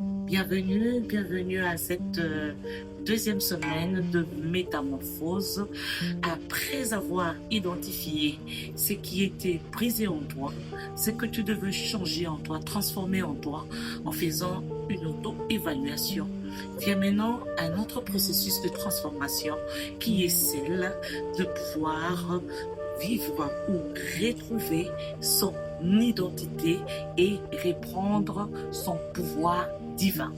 Bienvenue à cette deuxième semaine de métamorphose. Après avoir identifié ce qui était brisé en toi, ce que tu devais changer en toi, transformer en toi, en faisant une auto-évaluation. Viens maintenant à un autre processus de transformation qui est celle de pouvoir vivre ou retrouver son identité et reprendre son pouvoir divin.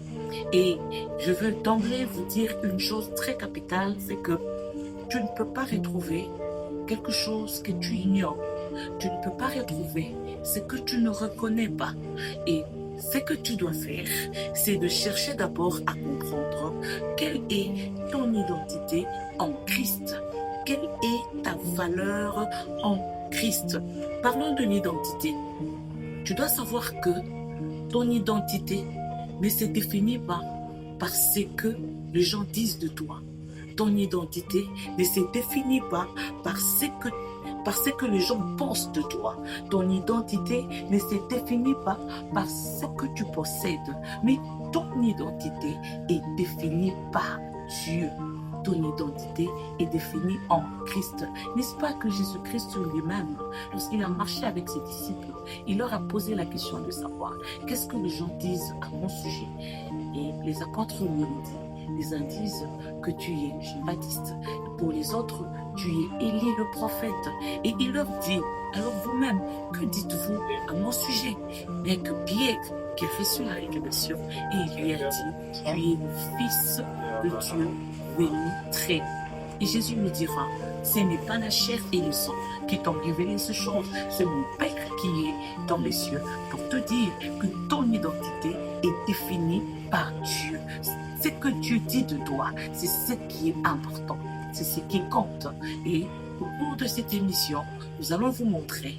Et je veux d'emblée vous dire une chose très capitale, c'est que tu ne peux pas retrouver quelque chose que tu ignores. Tu ne peux pas retrouver ce que tu ne reconnais pas. Et ce que tu dois faire, c'est de chercher d'abord à comprendre quelle est ton identité en Christ. Quelle est ta valeur en Christ? Parlons de l'identité. Tu dois savoir que ton identité ne se définit pas par ce que les gens disent de toi. Ton identité ne se définit pas par ce que les gens pensent de toi. Ton identité ne se définit pas par ce que tu possèdes, mais ton identité est définie par Dieu. Ton identité est définie en Christ. N'est-ce pas que Jésus-Christ lui-même, lorsqu'il a marché avec ses disciples, il leur a posé la question de savoir qu'est-ce que les gens disent à mon sujet? Et les apôtres lui ont dit, les uns disent que tu es Jean-Baptiste. Pour les autres, tu es Élie le prophète. Et il leur dit, alors vous-même, que dites-vous à mon sujet? Bien que Pierre, qui a reçu la révélation, et il lui a dit, tu es le Fils de Dieu venu très haut. Et Jésus lui dira, ce n'est pas la chair et le sang qui t'ont révélé ce chose, c'est mon Père qui est dans les cieux, pour te dire que ton identité est définie par Dieu. Ce que Dieu dit de toi, c'est ce qui est important, c'est ce qui compte. Et au cours de cette émission, nous allons vous montrer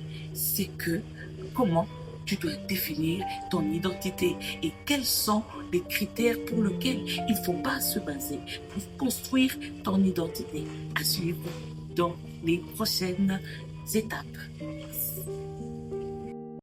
comment tu dois définir ton identité et quels sont les critères pour lesquels il ne faut pas se baser pour construire ton identité. À suivre dans les prochaines étapes.